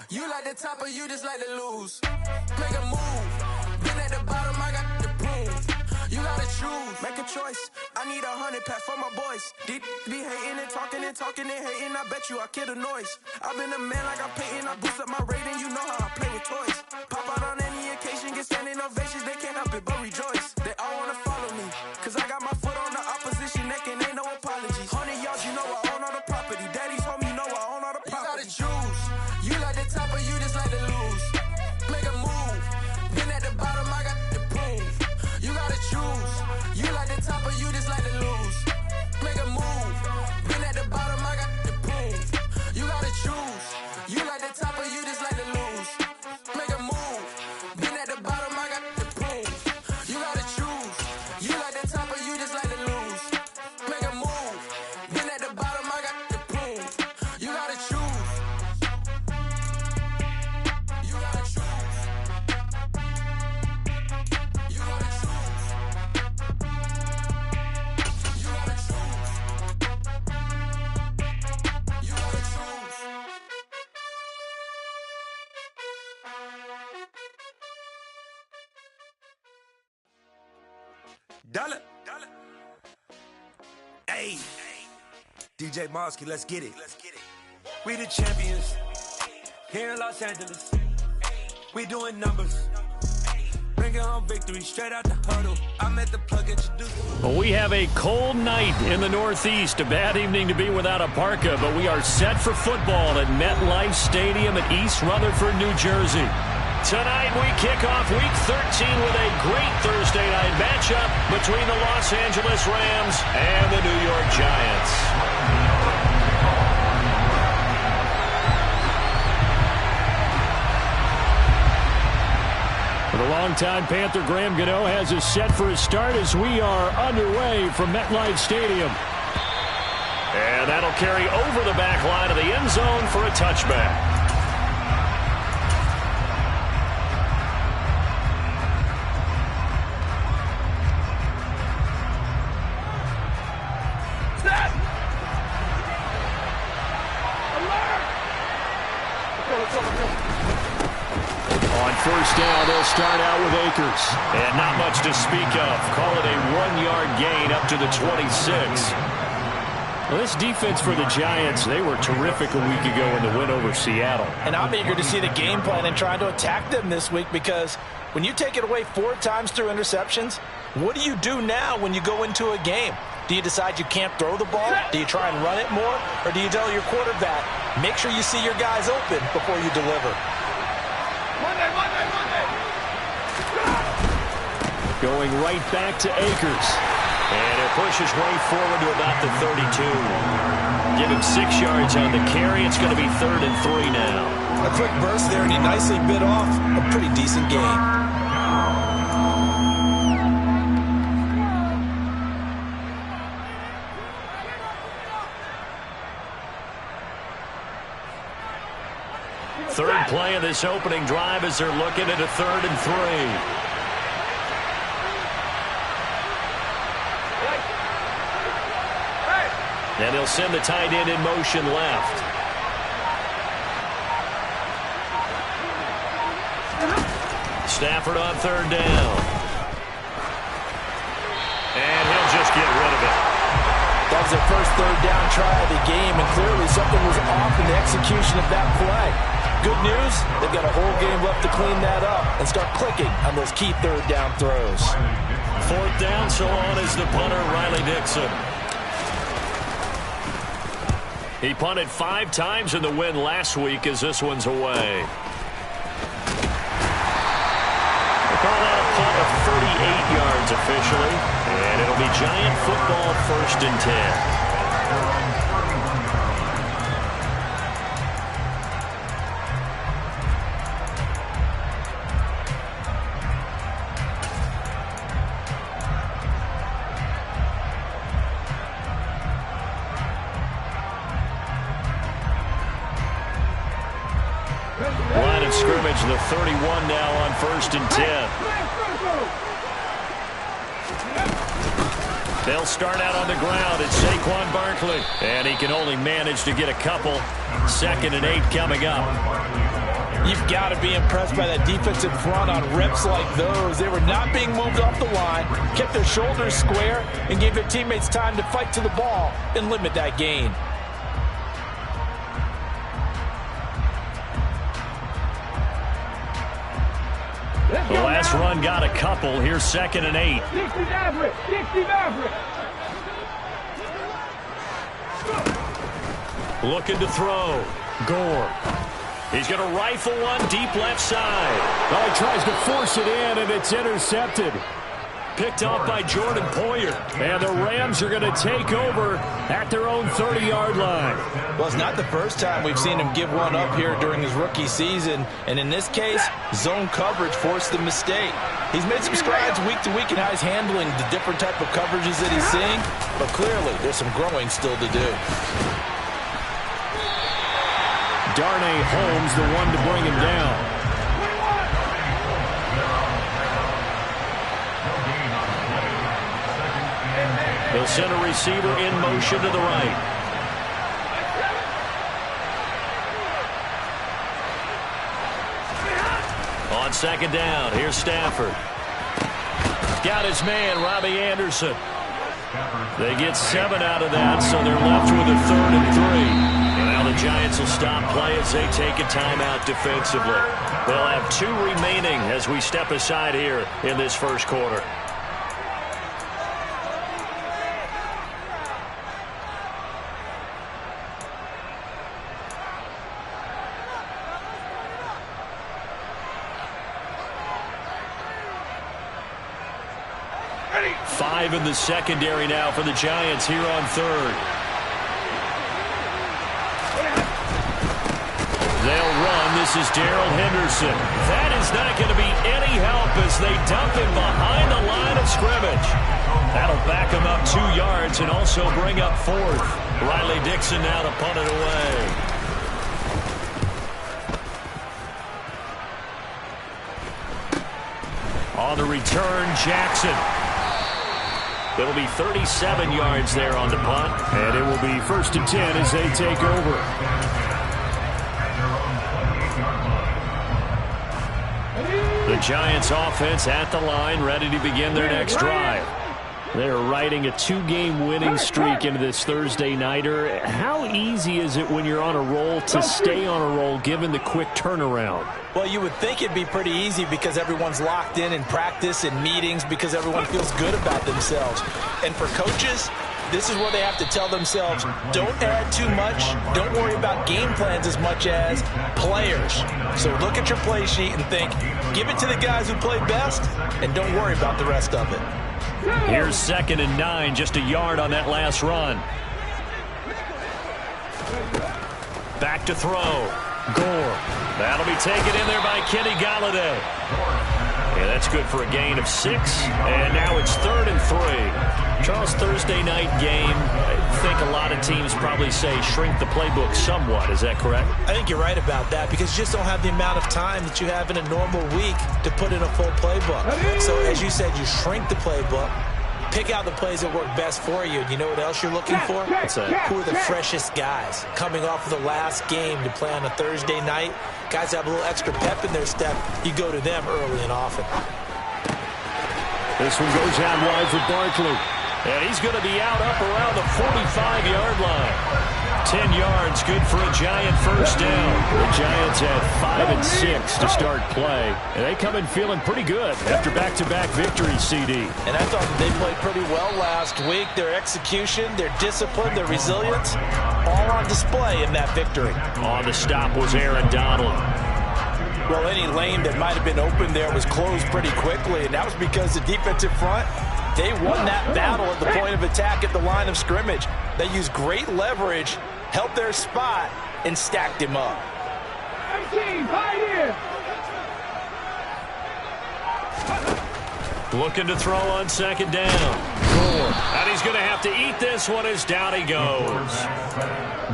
You like the top or you just like to lose? Make a move. Been at the bottom, I got the prove. You gotta choose. Make a choice. I need 100 pack for my boys. Deep be hating and talking and hating. I bet you I kill the noise. I've been a man like I'm Peyton. I boost up my rating. You know how I play with toys. Pop out on any occasion, get standing ovations. They can't help it but rejoice. They all wanna follow me. Cause I got my foot on the opposition neck and ain't no apologies. 100 yards, you know I own all the property. Daddy's home, you know I own all the property. You gotta choose. You like the top or you just like to lose? Make a move. Been at the bottom, I got the proof. You gotta choose. You like the top or you just like to lose? Make a move. Been at the bottom, I got the proof. You gotta choose. You like the top or you just like to lose? Make a move. Been at the bottom, I got the proof. You gotta choose. You like the top or you just like to lose? Make a move. Been at the bottom, I got the proof. You gotta choose. You gotta choose. You gotta choose. You gotta choose. You gotta choose. Dollar. Hey. DJ Mosky, let's get it. We the champions here in Los Angeles. We doing numbers. Bringing home victory straight out the huddle. I'm at the plug introduced. Well, we have a cold night in the Northeast. A bad evening to be without a parka, but we are set for football at MetLife Stadium at East Rutherford, New Jersey. Tonight we kick off Week 13 with a great Thursday night matchup between the Los Angeles Rams and the New York Giants. The longtime Panther Graham Gano has us set for his start as we are underway from MetLife Stadium. And that'll carry over the back line of the end zone for a touchback. First down, they'll start out with Akers. And not much to speak of. Call it a 1-yard gain up to the 26. Well, this defense for the Giants, they were terrific a week ago in the win over Seattle. And I'm eager to see the game plan and trying to attack them this week, because when you take it away 4 times through interceptions, what do you do now when you go into a game? Do you decide you can't throw the ball? Do you try and run it more? Or do you tell your quarterback, make sure you see your guys open before you deliver? Monday. Going right back to Akers. And it pushes way forward to about the 32. Give him 6 yards on the carry. It's going to be 3rd and 3 now. A quick burst there, and he nicely bit off a pretty decent gain. Third play of this opening drive as they're looking at a 3rd and 3. And he'll send the tight end in motion left. Stafford on 3rd down. And he'll just get rid of it. That was their first 3rd down try of the game, and clearly something was off in the execution of that play. Good news, they've got a whole game left to clean that up and start clicking on those key 3rd down throws. 4th down, so on is the punter, Riley Dixon. He punted 5 times in the win last week as this one's away. They call that a punt of 38 yards officially. And it'll be Giant football, 1st and 10. Line of scrimmage, the 31 now on 1st and 10. They'll start out on the ground. It's Saquon Barkley. And he can only manage to get a couple. 2nd and 8 coming up. You've got to be impressed by that defensive front on reps like those. They were not being moved off the line, kept their shoulders square, and gave their teammates time to fight to the ball and limit that gain. The last run got a couple. Here's 2nd and 8. 60 Maverick. 60 Maverick. Looking to throw. Gore. He's going to rifle one deep left side. Well, he tries to force it in, and it's intercepted. Picked off by Jordan Poyer. And the Rams are going to take over at their own 30-yard line. Well, it's not the first time we've seen him give one up here during his rookie season. And in this case, zone coverage forced the mistake. He's made some strides week to week in how he's handling the different type of coverages that he's seeing. But clearly, there's some growing still to do. Darnay Holmes, the one to bring him down. They'll send a receiver in motion to the right. On 2nd down, here's Stafford. Got his man, Robbie Anderson. They get 7 out of that, so they're left with a 3rd and 3. And now the Giants will stop play as they take a timeout defensively. They'll have 2 remaining as we step aside here in this first quarter. Five in the secondary now for the Giants here on 3rd. They'll run. This is Darrell Henderson. That is not going to be any help as they dump him behind the line of scrimmage. That'll back him up 2 yards and also bring up 4th. Riley Dixon now to punt it away. On the return, Jackson. It'll be 37 yards there on the punt. And it will be 1st and 10 as they take over. The Giants offense at the line, ready to begin their next drive. They're riding a 2-game winning streak into this Thursday nighter. How easy is it when you're on a roll to stay on a roll given the quick turnaround? Well, you would think it'd be pretty easy because everyone's locked in practice and meetings because everyone feels good about themselves. And for coaches, this is where they have to tell themselves, don't add too much, don't worry about game plans as much as players. So look at your play sheet and think, give it to the guys who play best, and don't worry about the rest of it. Here's 2nd and 9, just a yard on that last run. Back to throw. Gore. That'll be taken in there by Kenny Golladay. Yeah, that's good for a gain of 6. And now it's 3rd and 3. Charles, Thursday night game, I think a lot of teams probably say shrink the playbook somewhat. Is that correct? I think you're right about that because you just don't have the amount of time that you have in a normal week to put in a full playbook. So as you said, you shrink the playbook, pick out the plays that work best for you. And you know what else you're looking for? Who are the freshest guys coming off of the last game to play on a Thursday night? Guys have a little extra pep in their step. You go to them early and often. This one goes out wide for Barkley. And he's going to be out up around the 45-yard line. 10 yards, good for a Giant first down. The Giants had 5 and 6 to start play. And they come in feeling pretty good after back-to-back victories, CD. And I thought they played pretty well last week. Their execution, their discipline, their resilience, all on display in that victory. On the stop was Aaron Donald. Well, any lane that might have been open there was closed pretty quickly, and that was because the defensive front, they won that battle at the point of attack at the line of scrimmage. They used great leverage, held their spot, and stacked him up. 18, right here. Looking to throw on 2nd down. And he's going to have to eat this one as down he goes.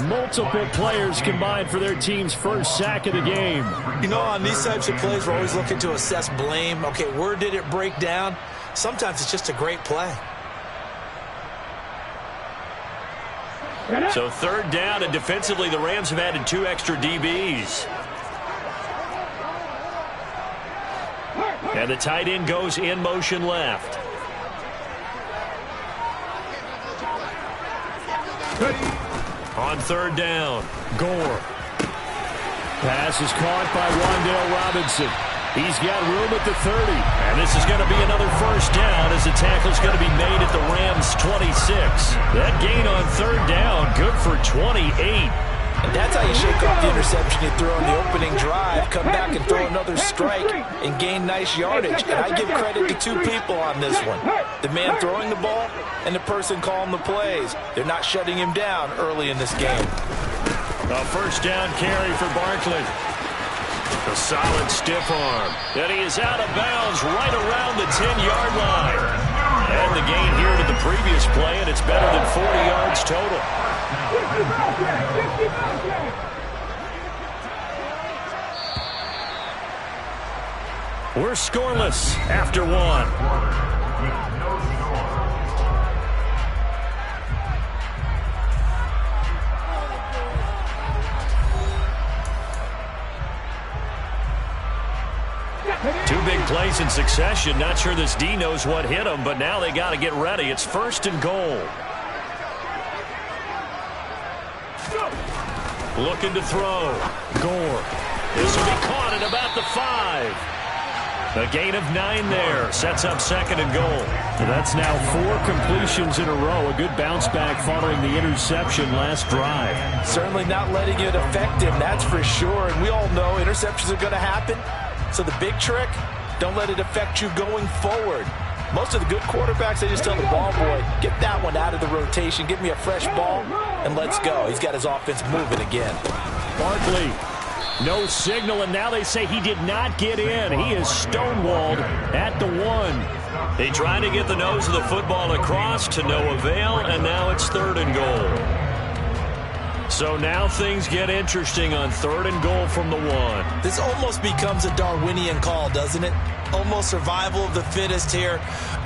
Multiple players combined for their team's first sack of the game. You know, on these types of plays, we're always looking to assess blame. Okay, where did it break down? Sometimes it's just a great play. So third down, and defensively the Rams have added 2 extra DBs. And the tight end goes in motion left. On third down, Gore. Pass is caught by Wan'Dale Robinson. He's got room at the 30. And this is going to be another first down as the tackle's going to be made at the Rams' 26. That gain on third down, good for 28. And that's how you shake off the interception you throw in the opening drive, come back and throw another strike and gain nice yardage. And I give credit to 2 people on this one. The man throwing the ball and the person calling the plays. They're not shutting him down early in this game. A first down carry for Barkley. A solid stiff arm. And he is out of bounds right around the 10-yard line. And the gain here to the previous play, and it's better than 40 yards total. We're scoreless after 1. Two big plays in succession. Not sure this D knows what hit him, but now they got to get ready. It's first and goal. Looking to throw. Gore. This will be caught at about the 5. A gain of 9 there. Sets up second and goal. That's now 4 completions in a row. A good bounce back following the interception last drive. Certainly not letting it affect him, that's for sure. And we all know interceptions are going to happen. So the big trick, don't let it affect you going forward. Most of the good quarterbacks, they just tell the ball boy, get that one out of the rotation, give me a fresh ball, and let's go. He's got his offense moving again. Barkley, no signal, and now they say he did not get in. He is stonewalled at the 1. They try to get the nose of the football across to no avail, and now it's third and goal. So now things get interesting on third and goal from the 1. This almost becomes a Darwinian call, doesn't it? Almost survival of the fittest here.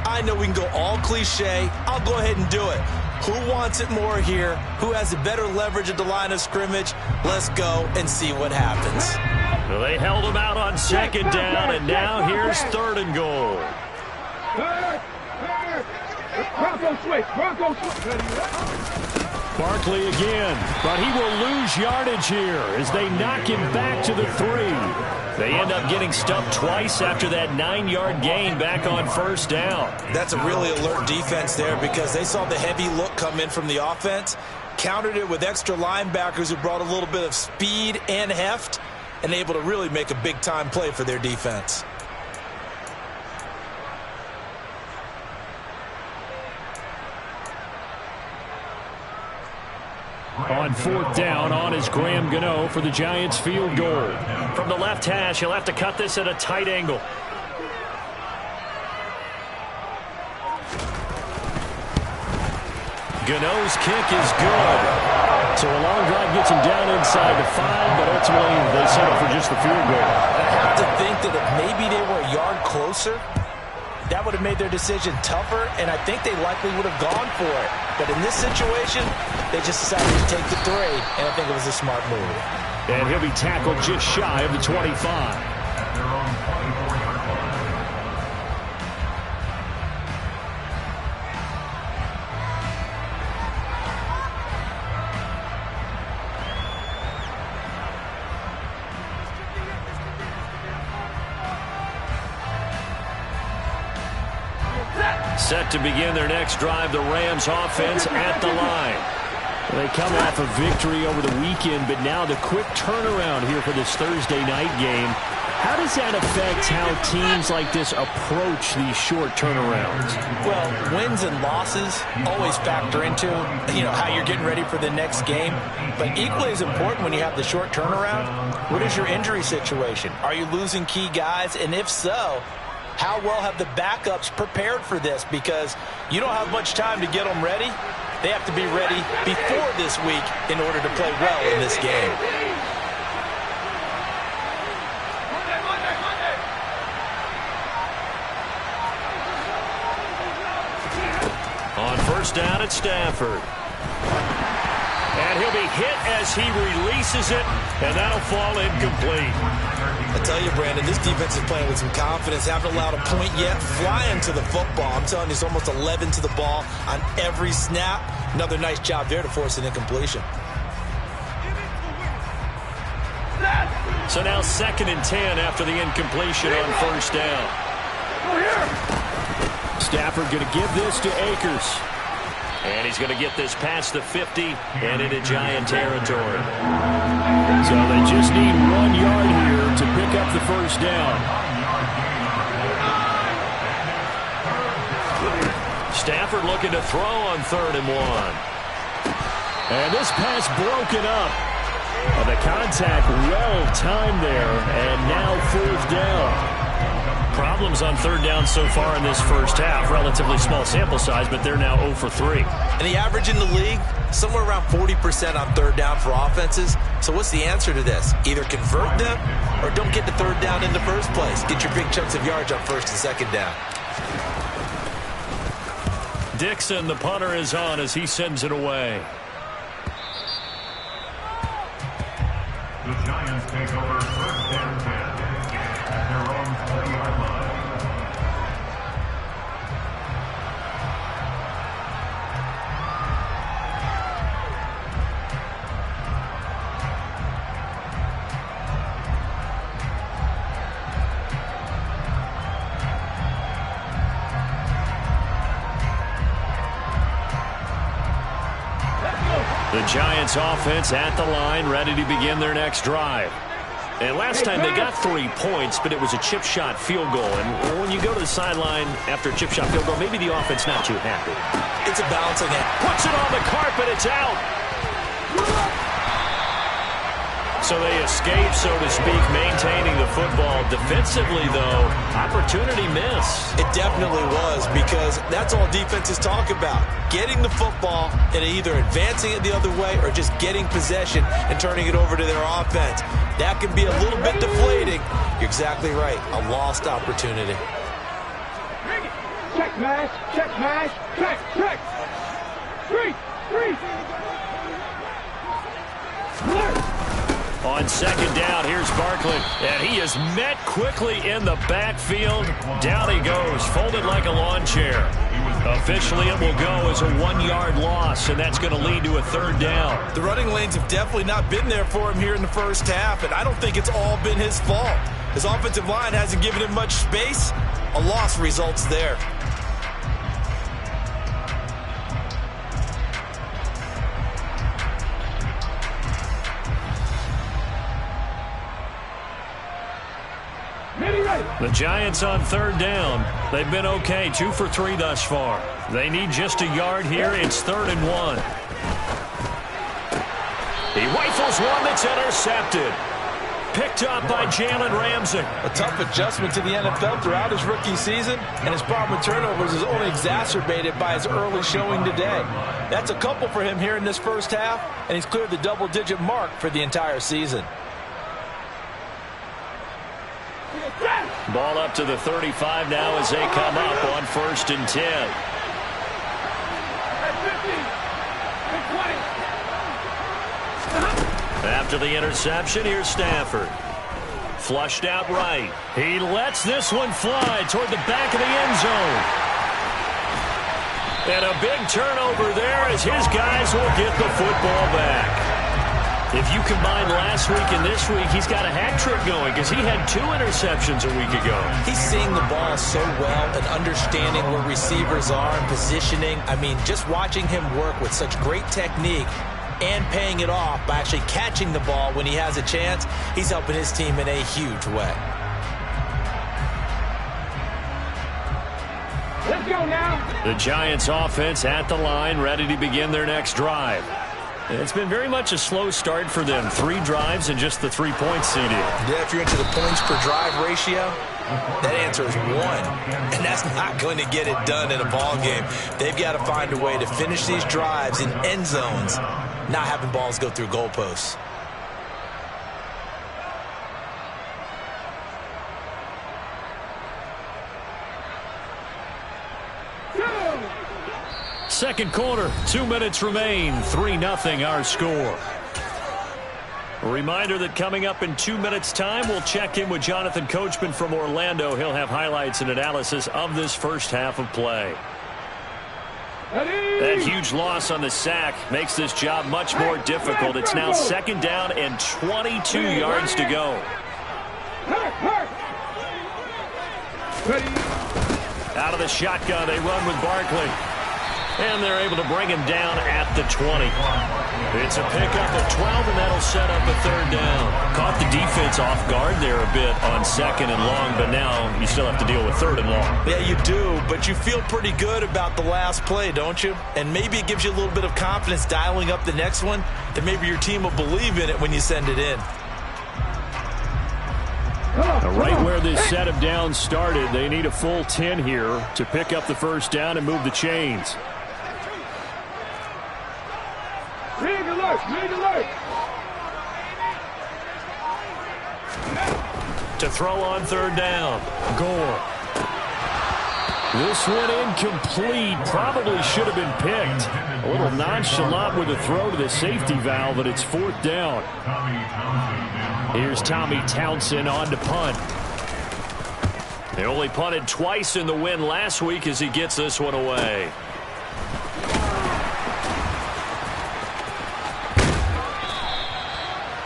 I know we can go all cliche. I'll go ahead and do it. Who wants it more here? Who has the better leverage at the line of scrimmage? Let's go and see what happens. Well, they held him out on second down, and now here's third and goal. Bronco switch. Barkley again, but he will lose yardage here as they knock him back to the 3. They end up getting stuffed twice after that 9-yard gain back on first down. That's a really alert defense there because they saw the heavy look come in from the offense, countered it with extra linebackers who brought a little bit of speed and heft, and able to really make a big-time play for their defense. On fourth down, on is Graham Gano for the Giants field goal. From the left hash, he'll have to cut this at a tight angle. Gano's kick is good. So a long drive gets him down inside the 5, but ultimately they settle for just the field goal. I have to think that if maybe they were a yard closer, that would have made their decision tougher, and I think they likely would have gone for it. But in this situation, they just decided to take the 3, and I think it was a smart move. And he'll be tackled just shy of the 25. Set to begin their next drive, the Rams offense at the line. They come off a victory over the weekend, but now the quick turnaround here for this Thursday night game. How does that affect how teams like this approach these short turnarounds? Well, wins and losses always factor into, how you're getting ready for the next game. But equally as important when you have the short turnaround, what is your injury situation? Are you losing key guys? And if so, how well have the backups prepared for this? Because you don't have much time to get them ready. They have to be ready before this week in order to play well in this game. On first down at Stafford. And he'll be hit as he releases it, and that'll fall incomplete. I tell you, Brandon, this defense is playing with some confidence. Haven't allowed a point yet. Flying to the football. I'm telling you, it's almost 11 to the ball on every snap. Another nice job there to force an incompletion. So now 2nd and 10 after the incompletion on first down. Stafford going to give this to Akers. And he's going to get this past the 50 and into Giant territory. So they just need 1 yard here to pick up the first down. Stafford looking to throw on 3rd and 1. And this pass broken up. The contact well timed there, and now 4th down. Problems on 3rd down so far in this first half. Relatively small sample size, but they're now 0 for 3. And the average in the league, somewhere around 40% on 3rd down for offenses. So what's the answer to this? Either convert them or don't get to 3rd down in the first place. Get your big chunks of yards on 1st and 2nd down. Dixon, the punter, is on as he sends it away. The Giants take over 1st and 10 at their own 20-yard line. The Giants offense at the line, ready to begin their next drive. And last time they got 3 points, but it was a chip shot field goal. And when you go to the sideline after a chip shot field goal, maybe the offense not too happy. It's a balancing act. Puts it on the carpet, it's out. So they escape, so to speak, maintaining the football. Defensively, though, opportunity miss. It definitely was, because that's all defenses talk about. Getting the football and either advancing it the other way or just getting possession and turning it over to their offense. That can be a little bit deflating. You're exactly right. A lost opportunity. Check, mash, check, check. 3. On 2nd down, here's Barkley, and he is met quickly in the backfield. Down he goes, folded like a lawn chair. Officially, it will go as a 1-yard loss, and that's going to lead to a 3rd down. The running lanes have definitely not been there for him here in the first half, and I don't think it's all been his fault. His offensive line hasn't given him much space. A loss results there. The Giants on 3rd down. They've been okay, 2 for 3 thus far. They need just a yard here. It's 3rd and 1. He rifles one that's intercepted. Picked up by Jalen Ramsey. A tough adjustment to the NFL throughout his rookie season, and his problem with turnovers is only exacerbated by his early showing today. That's a couple for him here in this first half, and he's cleared the double-digit mark for the entire season. Ball up to the 35 now as they come up on 1st and 10. After the interception, here's Stafford. Flushed out right. He lets this one fly toward the back of the end zone. And a big turnover there as his guys will get the football back. If you combine last week and this week, he's got a hat trick going because he had 2 interceptions a week ago. He's seeing the ball so well and understanding where receivers are and positioning. I mean, just watching him work with such great technique and paying it off by actually catching the ball when he has a chance, he's helping his team in a huge way. Let's go now. The Giants offense at the line, ready to begin their next drive. It's been very much a slow start for them. 3 drives and just the 3 points CD. Yeah, if you're into the points per drive ratio, that answer is 1. And that's not going to get it done in a ball game. They've got to find a way to finish these drives in end zones, not having balls go through goalposts. Second quarter, 2 minutes remain. 3-0 our score. A reminder that coming up in 2 minutes' time, we'll check in with Jonathan Coachman from Orlando. He'll have highlights and analysis of this first half of play. That huge loss on the sack makes this job much more difficult. It's now second down and 22 yards to go. Out of the shotgun, they run with Barkley. And they're able to bring him down at the 20. It's a pickup of 12, and that'll set up a third down. Caught the defense off guard there a bit on second and long, but now you still have to deal with third and long. Yeah, you do, but you feel pretty good about the last play, don't you? And maybe it gives you a little bit of confidence dialing up the next one, that maybe your team will believe in it when you send it in. Right where this set of downs started, they need a full 10 here to pick up the first down and move the chains. Rig alert! Rig alert! To throw on third down. Gore. This one incomplete. Probably should have been picked. A little nonchalant with a throw to the safety valve, but it's fourth down. Here's Tommy Townsend on to punt. They only punted twice in the win last week as he gets this one away.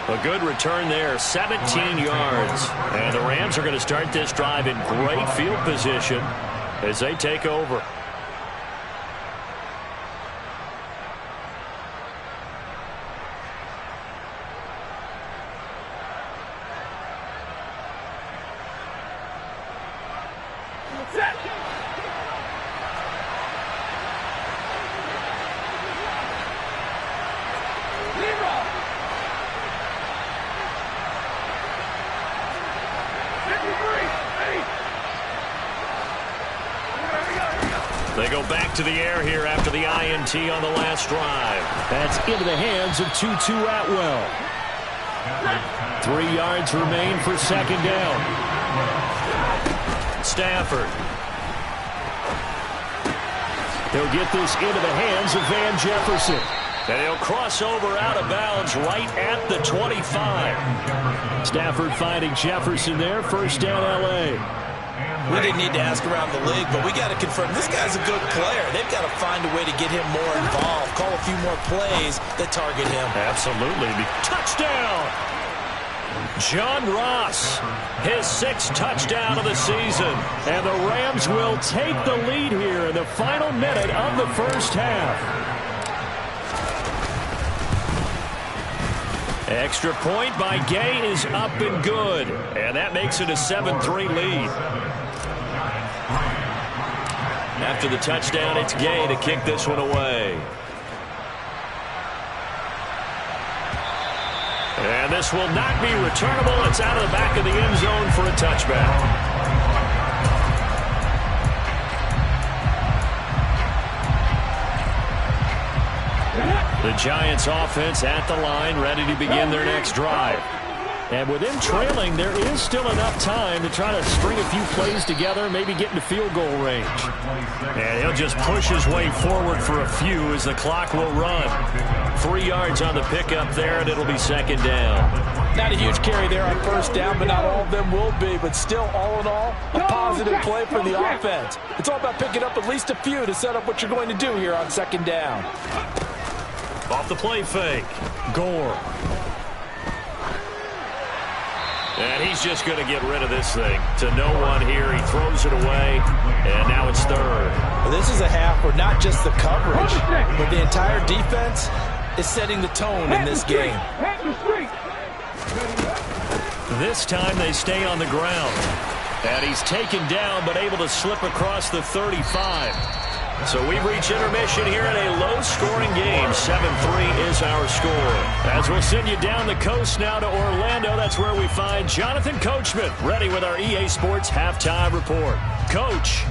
A good return there, 17 yards. And the Rams are going to start this drive in great field position as they take over. They go back to the air here after the INT on the last drive. That's into the hands of Tutu Atwell. 3 yards remain for second down. Stafford. He'll get this into the hands of Van Jefferson. And he'll cross over out of bounds right at the 25. Stafford finding Jefferson there. First down, L.A. We didn't need to ask around the league, but we got to confirm this guy's a good player. They've got to find a way to get him more involved, call a few more plays that target him. Absolutely. Touchdown! John Ross, his 6th touchdown of the season. And the Rams will take the lead here in the final minute of the first half. Extra point by Gay is up and good. And that makes it a 7-3 lead. After the touchdown, it's Gay to kick this one away. And this will not be returnable. It's out of the back of the end zone for a touchback. The Giants offense at the line, ready to begin their next drive. And with them trailing, there is still enough time to try to string a few plays together, maybe get into field goal range. And he'll just push his way forward for a few as the clock will run. 3 yards on the pickup there, and it'll be second down. Not a huge carry there on first down, but not all of them will be. But still, all in all, a positive play for the offense. It's all about picking up at least a few to set up what you're going to do here on second down. Off the play fake. Gore. And he's just going to get rid of this thing. To no one here. He throws it away. And now it's third. Well, this is a half where not just the coverage, but the entire defense is setting the tone in this game. This time they stay on the ground. And he's taken down but able to slip across the 35. So we've reached intermission here in a low-scoring game. 7-3 is our score. As we'll send you down the coast now to Orlando, that's where we find Jonathan Coachman, ready with our EA Sports Halftime Report. Coach.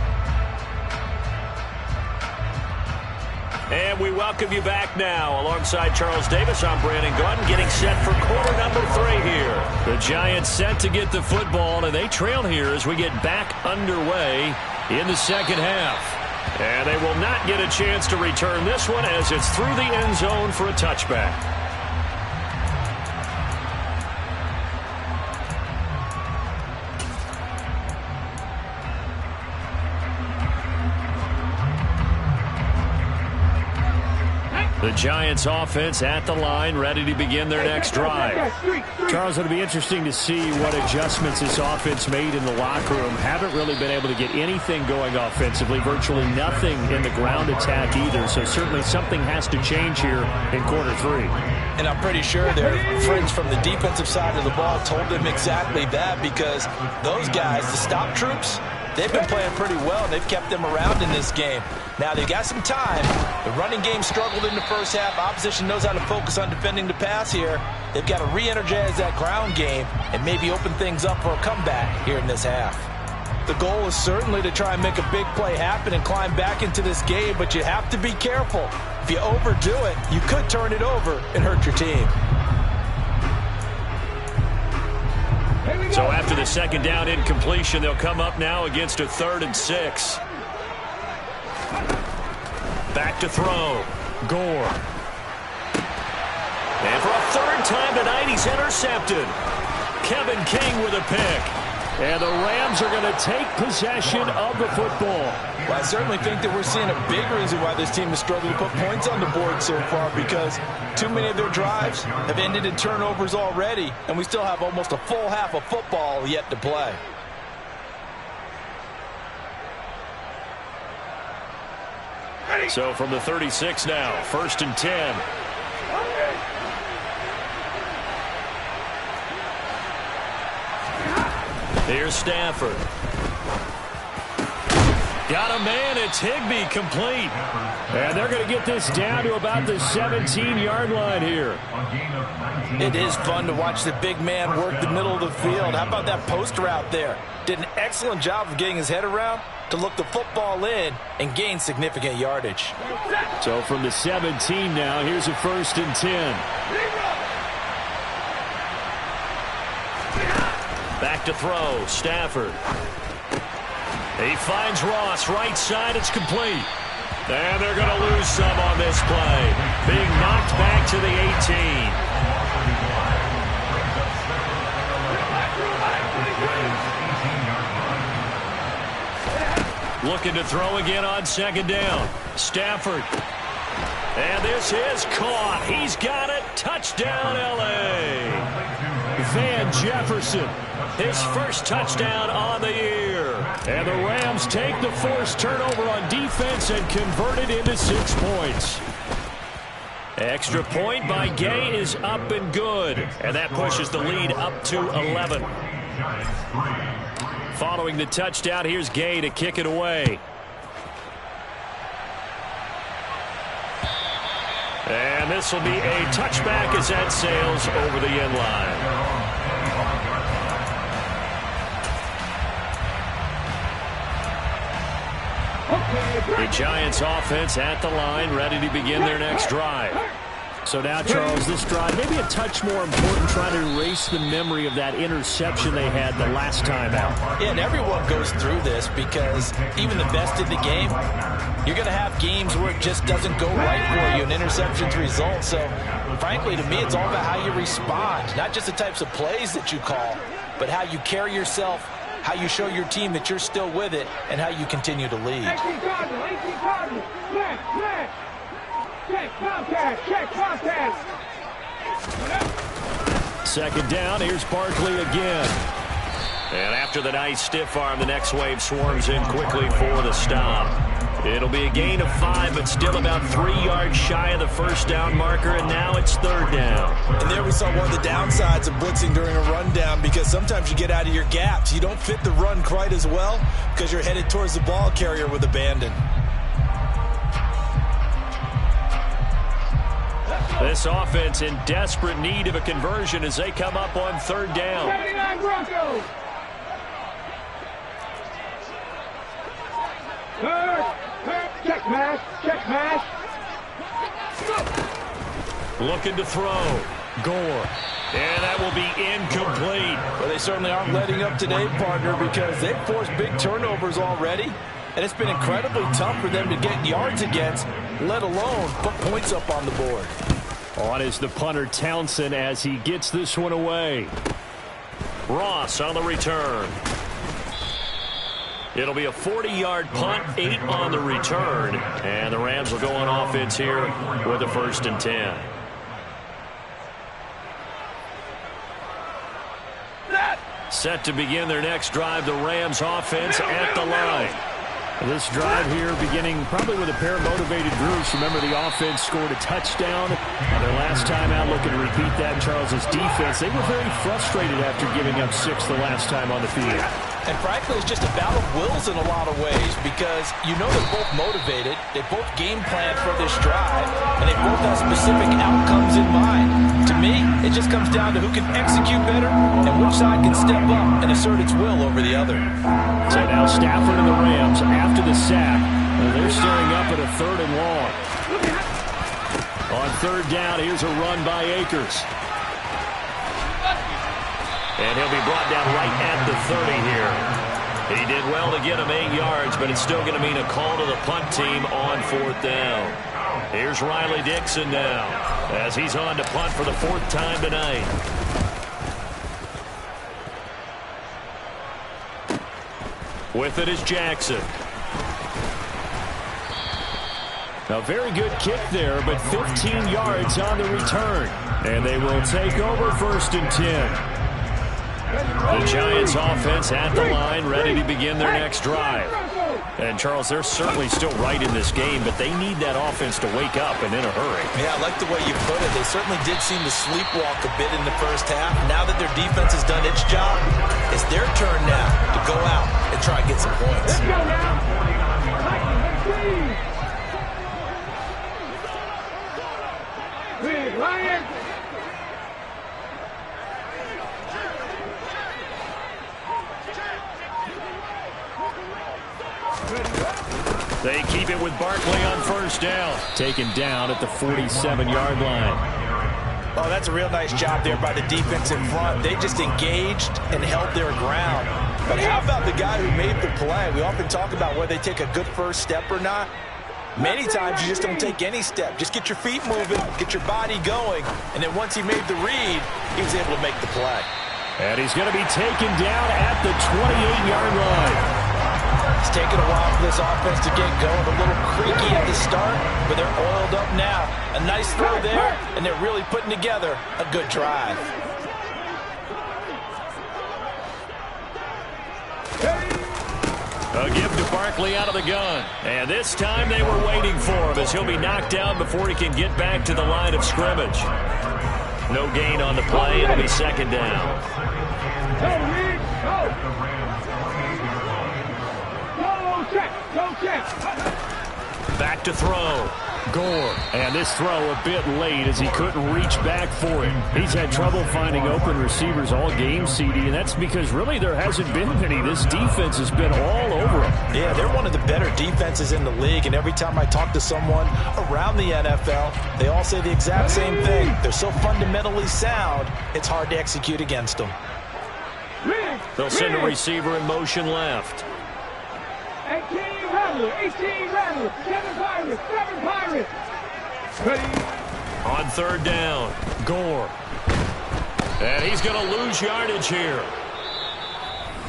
And we welcome you back now. Alongside Charles Davis, I'm Brandon Gordon, getting set for quarter number 3 here. The Giants set to get the football, and they trail here as we get back underway in the second half. And they will not get a chance to return this one as it's through the end zone for a touchback. The Giants offense at the line, ready to begin their next drive. Charles, it'll be interesting to see what adjustments this offense made in the locker room. Haven't really been able to get anything going offensively, virtually nothing in the ground attack either. So certainly something has to change here in quarter three. And I'm pretty sure their friends from the defensive side of the ball told them exactly that, because those guys, the stop troops, they've been playing pretty well, and they've kept them around in this game. Now, they've got some time. The running game struggled in the first half. Opposition knows how to focus on defending the pass here. They've got to re-energize that ground game and maybe open things up for a comeback here in this half. The goal is certainly to try and make a big play happen and climb back into this game, but you have to be careful. If you overdo it, you could turn it over and hurt your team. So after the second down incompletion, they'll come up now against a 3rd and 6. Back to throw. Gore. And for a 3rd time tonight, he's intercepted. Kevin King with a pick. And the Rams are going to take possession of the football. Well, I certainly think that we're seeing a big reason why this team has struggled to put points on the board so far, because too many of their drives have ended in turnovers already, and we still have almost a full half of football yet to play. So from the 36 now, 1st and 10. Here's Stafford. Got a man. It's Higbee, complete. And they're going to get this down to about the 17-yard line here. It is fun to watch the big man work the middle of the field. How about that post route there? Did an excellent job of getting his head around to look the football in and gain significant yardage. So from the 17 now, here's a 1st and 10. Back to throw, Stafford. He finds Ross, right side, it's complete. And they're going to lose some on this play. Being knocked back to the 18. Looking to throw again on 2nd down. Stafford. And this is caught. He's got it. Touchdown, L.A. Van Jefferson. His 1st touchdown on the year. And the Rams take the forced turnover on defense and convert it into 6 points. Extra point by Gay is up and good. And that pushes the lead up to 11. Following the touchdown, here's Gay to kick it away. And this will be a touchback as that sails over the end line. The Giants offense at the line, ready to begin their next drive. So now, Charles, this drive maybe a touch more important, trying to erase the memory of that interception they had the last time out. Yeah, and everyone goes through this, because even the best in the game, you're going to have games where it just doesn't go right for you, and interceptions result. So, frankly, to me, it's all about how you respond, not just the types of plays that you call, but how you carry yourself, how you show your team that you're still with it, and how you continue to lead. Check contact! Check contact! 2nd down, here's Barkley again. And after the nice stiff arm, the next wave swarms in quickly for the stop. It'll be a gain of 5, but still about 3 yards shy of the 1st down marker, and now it's 3rd down. And there we saw one of the downsides of blitzing during a rundown, because sometimes you get out of your gaps. You don't fit the run quite as well because you're headed towards the ball carrier with abandon. This offense in desperate need of a conversion as they come up on 3rd down. 79 Broncos! Check mash! Check mash! Looking to throw. Gore. And that will be incomplete. Well, they certainly aren't letting up today, partner, because they've forced big turnovers already. And it's been incredibly tough for them to get yards against, let alone put points up on the board. On is the punter Townsend as he gets this one away. Ross on the return. It'll be a 40-yard punt, 8 on the return. And the Rams will go on offense here with a 1st and 10. Set to begin their next drive, the Rams offense at the line. This drive here beginning probably with a pair of motivated groups. Remember, the offense scored a touchdown their last time out. Looking to repeat that in Charles's defense. They were very frustrated after giving up 6 the last time on the field. And frankly, it's just a battle of wills in a lot of ways because you know they're both motivated. They both game plan for this drive, and they both have specific outcomes in mind. To me, it just comes down to who can execute better and which side can step up and assert its will over the other. So now Stafford and the Rams after the sack. They're staring up at a 3rd and long. On 3rd down, here's a run by Akers. And he'll be brought down right at the 30 here. He did well to get him 8 yards, but it's still going to mean a call to the punt team on 4th down. Here's Riley Dixon now as he's on to punt for the 4th time tonight. With it is Jackson. A very good kick there, but 15 yards on the return. And they will take over 1st and 10. The Giants offense at the line, ready to begin their next drive. And, Charles, they're certainly still right in this game, but they need that offense to wake up and in a hurry. Yeah, I like the way you put it. They certainly did seem to sleepwalk a bit in the first half. Now that their defense has done its job, it's their turn now to go out and try and get some points. Let's go now. Big Lions. They keep it with Barkley on 1st down. Taken down at the 47-yard line. Oh, that's a real nice job there by the defense in front. They just engaged and held their ground. But how about the guy who made the play? We often talk about whether they take a good first step or not. Many times you just don't take any step. Just get your feet moving, get your body going, and then once he made the read, he was able to make the play. And he's going to be taken down at the 28-yard line. It's taken a while for this offense to get going. A little creaky at the start, but they're oiled up now. A nice throw there, and they're really putting together a good drive. A give to Barkley out of the gun. And this time they were waiting for him as he'll be knocked down before he can get back to the line of scrimmage. No gain on the play. It'll be 2nd down. Back to throw. Gore. And this throw a bit late as he couldn't reach back for it. He's had trouble finding open receivers all game, CD, and that's because really there hasn't been any. This defense has been all over him. Yeah, they're one of the better defenses in the league, and every time I talk to someone around the NFL, they all say the exact same thing. They're so fundamentally sound, it's hard to execute against them. They'll send a receiver in motion left. 18 Rebels, 18 Rebels, 7 Pirates, 7 Pirates. Ready. On 3rd down, Gore. And he's going to lose yardage here,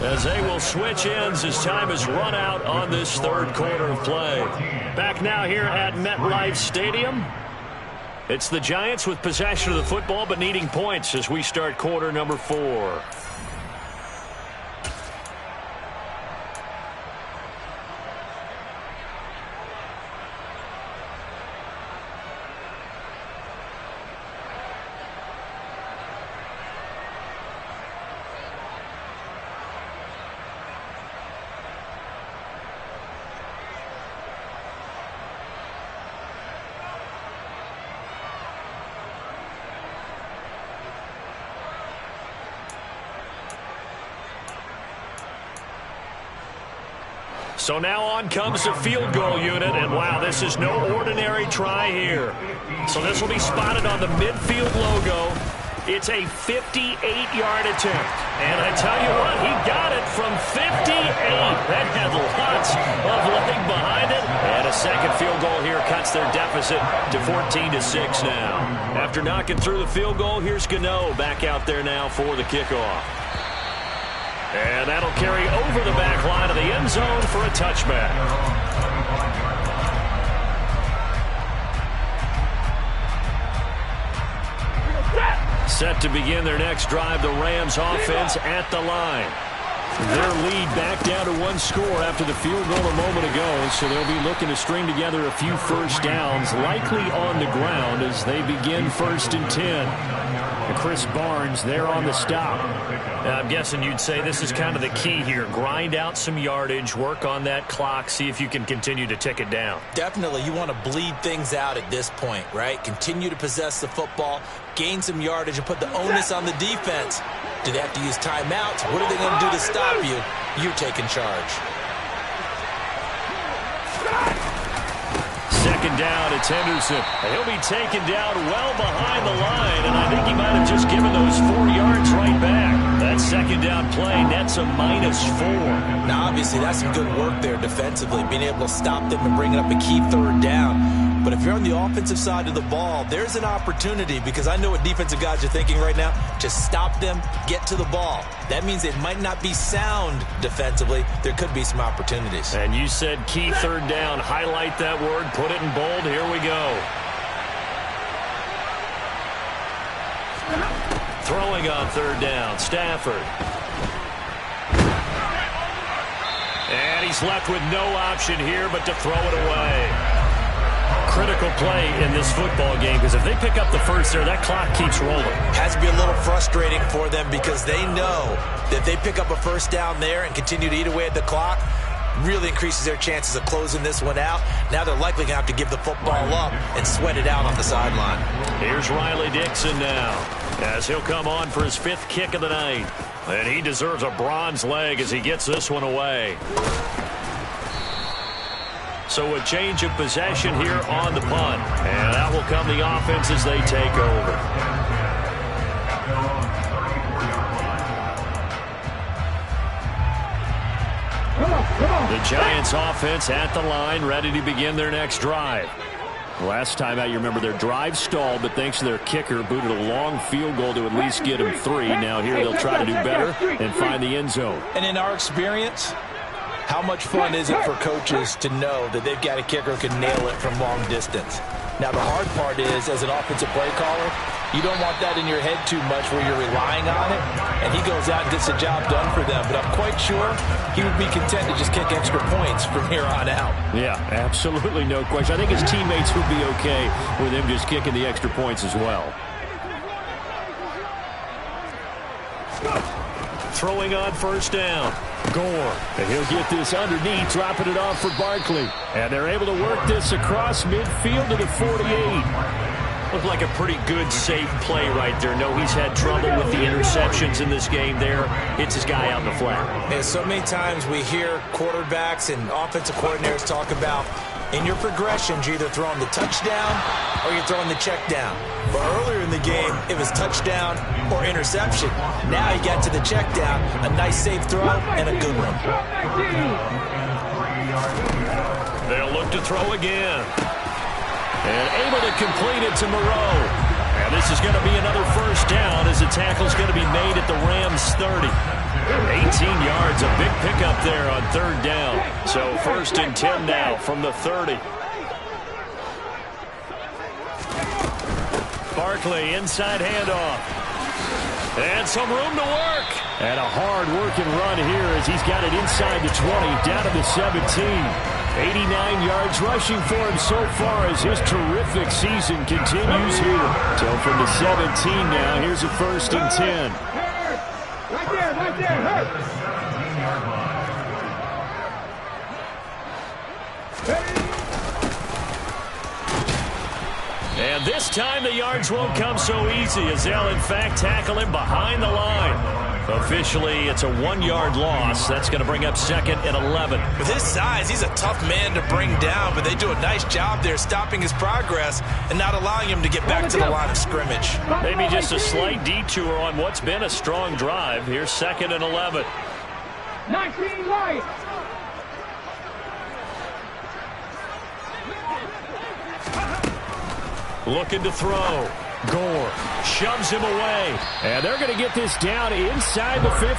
as they will switch ends as time has run out on this 3rd quarter of play. Back now here at MetLife Stadium. It's the Giants with possession of the football but needing points as we start quarter number 4. So now on comes the field goal unit, and wow, this is no ordinary try here. So this will be spotted on the midfield logo. It's a 58-yard attempt. And I tell you what, he got it from 58. That had lots of leg behind it. And a second field goal here cuts their deficit to 14-6 now. After knocking through the field goal, here's Gano back out there now for the kickoff. And that'll carry over the back line of the end zone for a touchback. Set to begin their next drive, the Rams offense at the line. Their lead back down to one score after the field goal a moment ago, so they'll be looking to string together a few first downs, likely on the ground as they begin 1st and 10. And Chris Barnes there on the stop. Now, I'm guessing you'd say this is kind of the key here. Grind out some yardage, work on that clock, see if you can continue to tick it down. Definitely, you want to bleed things out at this point, right? Continue to possess the football, gain some yardage, and put the onus on the defense. Do they have to use timeouts? What are they going to do to stop you? You're taking charge. Second down, it's Henderson. He'll be taken down well behind the line, and I think he might have just given those 4 yards right back. That second down play nets a -4. Now, obviously, that's some good work there defensively, being able to stop them and bringing up a key 3rd down. But if you're on the offensive side of the ball, there's an opportunity, because I know what defensive guys are thinking right now. Just stop them, get to the ball. That means it might not be sound defensively. There could be some opportunities. And you said key 3rd down. Highlight that word. Put it in bold. Here we go. Throwing on 3rd down. Stafford. And he's left with no option here but to throw it away. Critical play in this football game, because if they pick up the first there, that clock keeps rolling. Has to be a little frustrating for them, because they know that if they pick up a first down there and continue to eat away at the clock, really increases their chances of closing this one out. Now they're likely going to have to give the football up and sweat it out on the sideline. Here's Riley Dixon now, as he'll come on for his 5th kick of the night. And he deserves a bronze leg as he gets this one away. So a change of possession here on the punt. And that will come the offense as they take over. The Giants offense at the line, ready to begin their next drive. Last time out, you remember their drive stalled, but thanks to their kicker, booted a long field goal to at least get them 3. Now here they'll try to do better and find the end zone. And in our experience, how much fun is it for coaches to know that they've got a kicker who can nail it from long distance? Now, the hard part is, as an offensive play caller, you don't want that in your head too much where you're relying on it, and he goes out and gets the job done for them. But I'm quite sure he would be content to just kick extra points from here on out. Yeah, absolutely no question. I think his teammates would be okay with him just kicking the extra points as well. Throwing on 1st down. Gore. And he'll get this underneath, dropping it off for Barkley. And they're able to work this across midfield to the 48. Looked like a pretty good, safe play right there. No, he's had trouble with the interceptions in this game there. Hits his guy out in the flat. And so many times we hear quarterbacks and offensive coordinators talk about, in your progressions, you're either throwing the touchdown or you're throwing the check down. But earlier in the game, it was touchdown or interception. Now he got to the check down, a nice safe throw, and a good one. They'll look to throw again. And able to complete it to Moreau. And this is going to be another first down as the tackle's going to be made at the Rams 30. 18 yards, a big pickup there on 3rd down. So 1st and 10 now from the 30. Barkley, inside handoff. And some room to work. And a hard-working run here as he's got it inside the 20, down to the 17. 89 yards rushing for him so far as his terrific season continues here. So from the 17 now, here's a 1st and 10. Right there, hurt. And this time the yards won't come so easy as they'll in fact tackle him behind the line. Officially, it's a 1-yard loss. That's going to bring up 2nd and 11. With his size, he's a tough man to bring down, but they do a nice job there stopping his progress and not allowing him to get back to the line of scrimmage. Maybe just a slight detour on what's been a strong drive. Here's 2nd and 11. 19 Lions. Looking to throw. Gore shoves him away. And they're going to get this down inside the 15.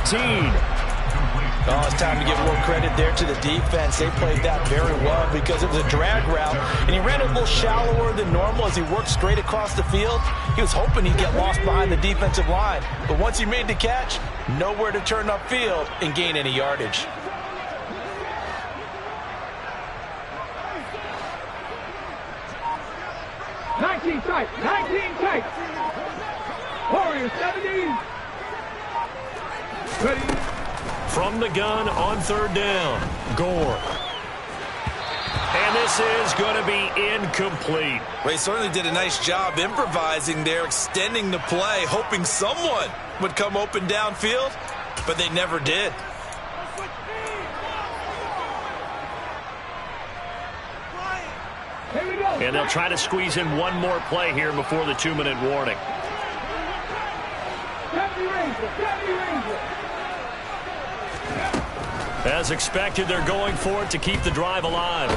Oh, it's time to give a little credit there to the defense. They played that very well because it was a drag route, and he ran it a little shallower than normal as he worked straight across the field. He was hoping he'd get lost behind the defensive line, but once he made the catch, nowhere to turn upfield and gain any yardage. Tight, 19 tight. Warriors 70. Ready. From the gun on 3rd down. Gore. And this is going to be incomplete. Ray certainly did a nice job improvising there, extending the play, hoping someone would come open downfield, but they never did. And they'll try to squeeze in one more play here before the 2-minute warning. As expected, they're going for it to keep the drive alive.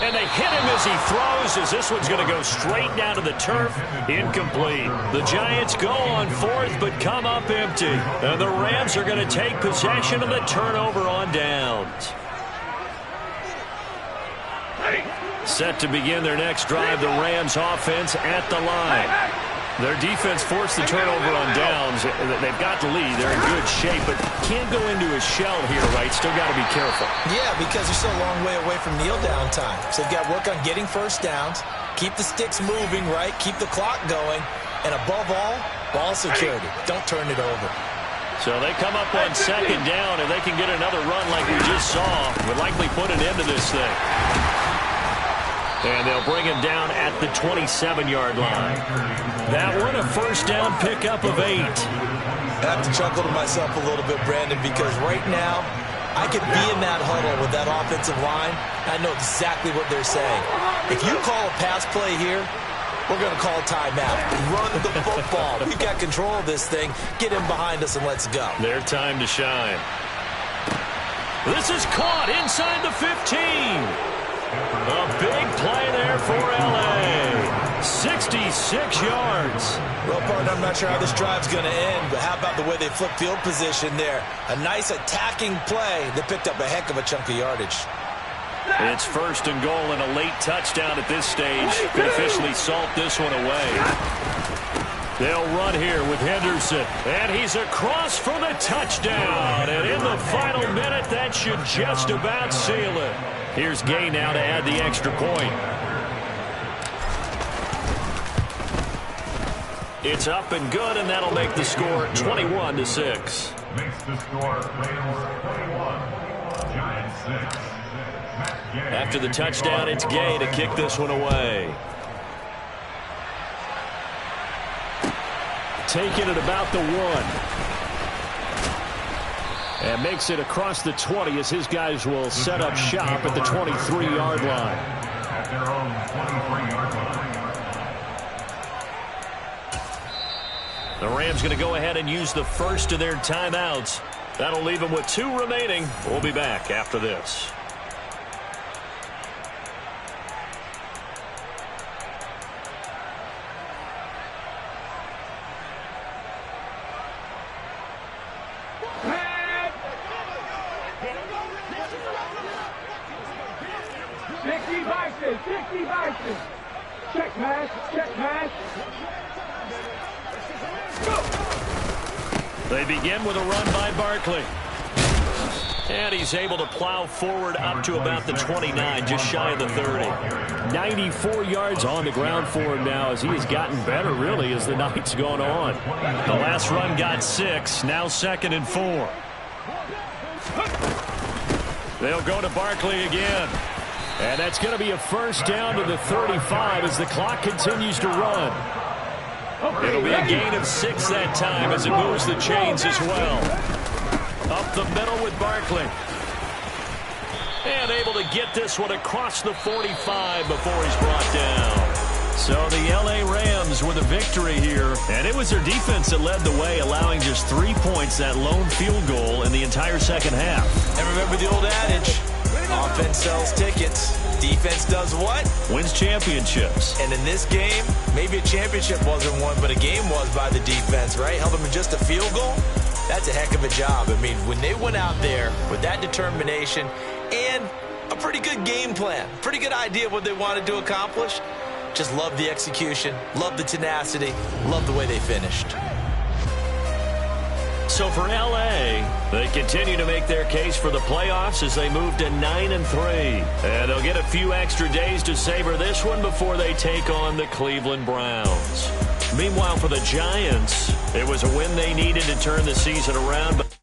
And they hit him as he throws, as this one's going to go straight down to the turf. Incomplete. The Giants go on 4th, but come up empty. And the Rams are going to take possession of the turnover on downs. Set to begin their next drive, the Rams offense at the line. Their defense forced the turnover on downs. They've got the lead. They're in good shape, but can't go into a shell here, right? Still got to be careful. Yeah, because they're still a long way away from kneel down time. So they've got to work on getting first downs, keep the sticks moving, right? Keep the clock going, and above all, ball security. Don't turn it over. So they come up on 2nd down, and they can get another run like we just saw. Would likely put an end to this thing. And they'll bring him down at the 27-yard line. That one a first down pickup of 8. I have to chuckle to myself a little bit, Brandon, because right now I could be in that huddle with that offensive line. I know exactly what they're saying. If you call a pass play here, we're going to call a timeout. Run the football. We've got control of this thing. Get him behind us and let's go. Their time to shine. This is caught inside the 15. A big play there for L.A. 66 yards. Well, partner, I'm not sure how this drive's going to end, but how about the way they flip field position there? A nice attacking play that picked up a heck of a chunk of yardage. It's 1st and goal and a late touchdown at this stage. Could officially salt this one away. They'll run here with Henderson, and he's across for the touchdown. And in the final minute, that should just about seal it. Here's Gay now to add the extra point. It's up and good, and that'll make the score 21-6. Makes the score Wales 21, Giants 6. After the touchdown, it's Gay to kick this one away. Taking it about the 1. And makes it across the 20 as his guys will set up shop at the 23-yard line. At their own 23-yard line. The Rams going to go ahead and use the first of their timeouts. That'll leave them with 2 remaining. We'll be back after this. Check pass, check pass. They begin with a run by Barkley. And he's able to plow forward up to about the 29, just shy of the 30. 94 yards on the ground for him now as he has gotten better, really, as the night's gone on. The last run got 6, now 2nd and 4. They'll go to Barkley again. And that's going to be a first down to the 35 as the clock continues to run. It'll be a gain of 6 that time as it moves the chains as well. Up the middle with Barkley. And able to get this one across the 45 before he's brought down. So the L.A. Rams with a victory here. And it was their defense that led the way, allowing just 3 points, that lone field goal in the entire second half. And remember the old adage, offense sells tickets. Defense does what? Wins championships. And in this game, maybe a championship wasn't won, but a game was by the defense, right? Held them in just a field goal. That's a heck of a job. I mean, when they went out there with that determination and a pretty good game plan, pretty good idea of what they wanted to accomplish, just love the execution, love the tenacity, love the way they finished. So for L.A., they continue to make their case for the playoffs as they move to 9-3. And they'll get a few extra days to savor this one before they take on the Cleveland Browns. Meanwhile, for the Giants, it was a win they needed to turn the season around. But